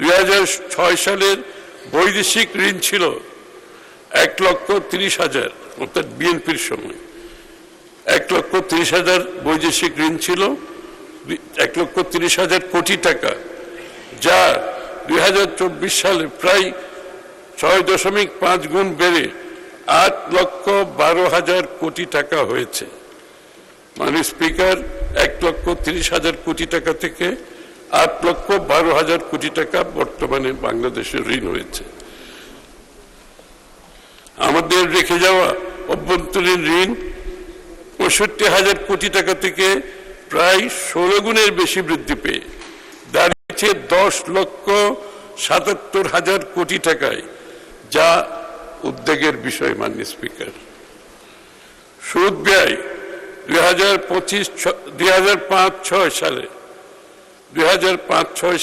2006 সালের বৈদেশিক ঋণ ছিল 1,30,000, অর্থাৎ বিএনপির সময় 1,30,000 বৈদেশিক ঋণ ছিল, 1,30,000 কোটি টাকা, যা 2024 সালে প্রায় 6.5 গুণ বেড়ে 8,12,000 কোটি টাকা হয়েছে। মাননীয় স্পিকার, 1,30,000 কোটি টাকা থেকে 8,12,000 কোটি টাকা বর্তমানে বাংলাদেশের ঋণ হয়েছে। আমাদের রেখে যাওয়া অভ্যন্তরীণ ঋণ 65,000 কোটি টাকা থেকে প্রায় 16 গুণের বেশি বৃদ্ধি পেয়ে দাঁড়িয়েছে 10,77,000 কোটি টাকায়, যা উদ্বেগের বিষয়। মাননীয় স্পিকার, সুদ ব্যয় 2005-06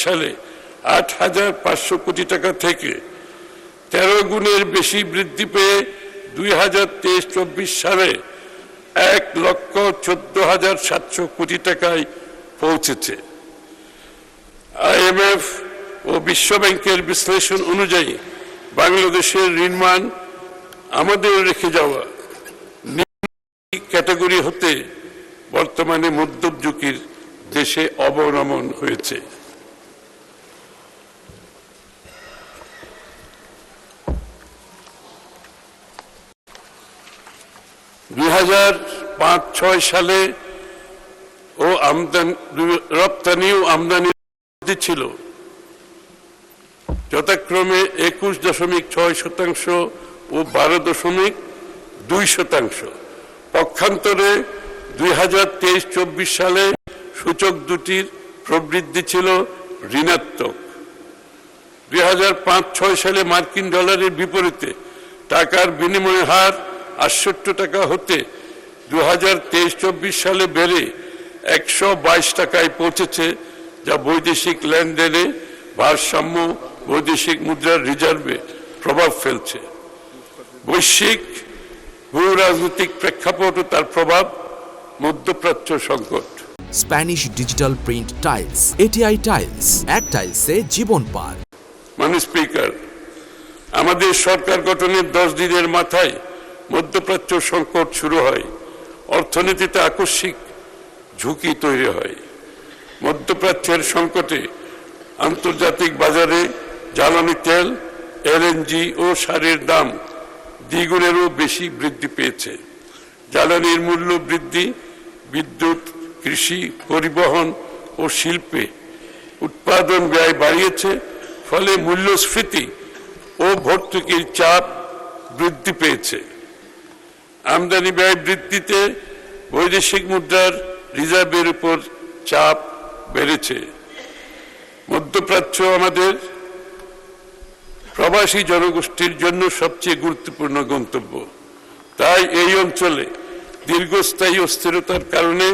সালে 8,500 কোটি টাকা থেকে 13 গুণের বেশি বৃদ্ধি পেয়ে 2023-24 সালে 1,14,700 কোটি টাকায় পৌঁছেছে। IMF ও বিশ্ব ব্যাংকের বিশ্লেষণ অনুযায়ী বাংলাদেশের ঋণমান আমাদের রেখে যাওয়া ক্যাটাগরি হতে বর্তমানে মধ্যযুগীর দেশে অবনমন হয়েছে। 2005-06 সালে রপ্তানি ও আমদানি ছিল যথাক্রমে 21.6% ও 12.2%। পক্ষান্তরে 2023-24 সালে সূচক দুটির প্রবৃদ্ধি ছিল ঋণাত্মক। 2005-06 সালে মার্কিন ডলারের বিপরীতে টাকার বিনিময় হার 68 টাকা হতে 2023-24 সালে বেড়ে 122 টাকায় পৌঁছেছে, যা বৈদেশিক লেনদেনে ভারসাম্য, বৈদেশিক মুদ্রার রিজার্ভে প্রভাব ফেলছে। বৈশ্বিক ভূ রাজনৈতিক প্রেক্ষাপট ও তার প্রভাব, মধ্যপ্রাচ্য সংকট। Spanish digital print tiles, ATI tiles, এক টাইলসে জীবন পার। মাননীয় স্পিকার, আমাদের সরকার গঠনের 10 দিনের মাথায় মধ্যপ্রাচ্য সংকট শুরু হয়, অর্থনীতিতে আকস্মিক ঝুঁকি তৈরি হয়। মধ্যপ্রাচ্যের সংকটে আন্তর্জাতিক বাজারে জ্বালানি তেল, এলএনজি ও সারের দাম দ্বিগুণেরও বেশি বৃদ্ধি পেয়েছে। জ্বালানির মূল্য বৃদ্ধি বিদ্যুৎ, কৃষি, পরিবহন ও শিল্পে উৎপাদন ব্যয় বাড়িয়েছে, ফলে মূল্যস্ফীতি ও ভর্তুকির চাপ বৃদ্ধি পেয়েছে। আমদানি ব্যয় বৃদ্ধিতে বৈদেশিক মুদ্রার রিজার্ভের উপর চাপ বেড়েছে। মধ্যপ্রাচ্য আমাদের প্রবাসী জনগোষ্ঠীর জন্য সবচেয়ে গুরুত্বপূর্ণ গন্তব্য। তাই এই অঞ্চলে দীর্ঘস্থায়ী অস্থিরতার কারণে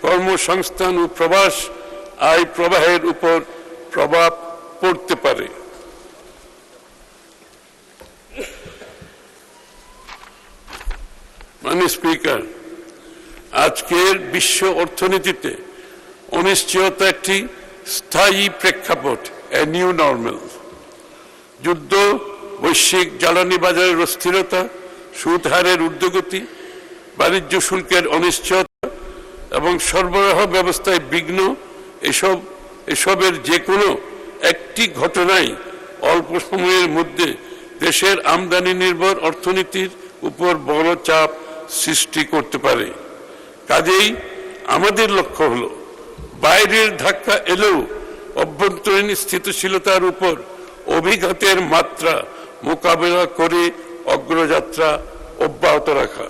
কর্মসংস্থান ও প্রবাস আয় প্রবাহের উপর প্রভাব পড়তে পারে। মাননীয় স্পিকার, আজকের বিশ্ব অর্থনীতিতে অনিশ্চয়তা একটি স্থায়ী প্রেক্ষাপট, এ নিউ নর্মাল। যুদ্ধ, বৈশ্বিক জ্বালানি বাজারের অস্থিরতা, সুদ হারের ঊর্ধ্বগতি, বাণিজ্য শুল্কের অনিশ্চয়তা এবং সরবরাহ ব্যবস্থায় বিঘ্ন, এসবের যে কোনো একটি ঘটনাই অল্প সময়ের মধ্যে দেশের আমদানি নির্ভর অর্থনীতির উপর বড় চাপ সৃষ্টি করতে পারে। কাজেই আমাদের লক্ষ্য হলো বাইরের ধাক্কা এলেও অভ্যন্তরীণ স্থিতিশীলতার উপর অভিঘাতের মাত্রা মোকাবেলা করে অগ্রযাত্রা অব্যাহত রাখা।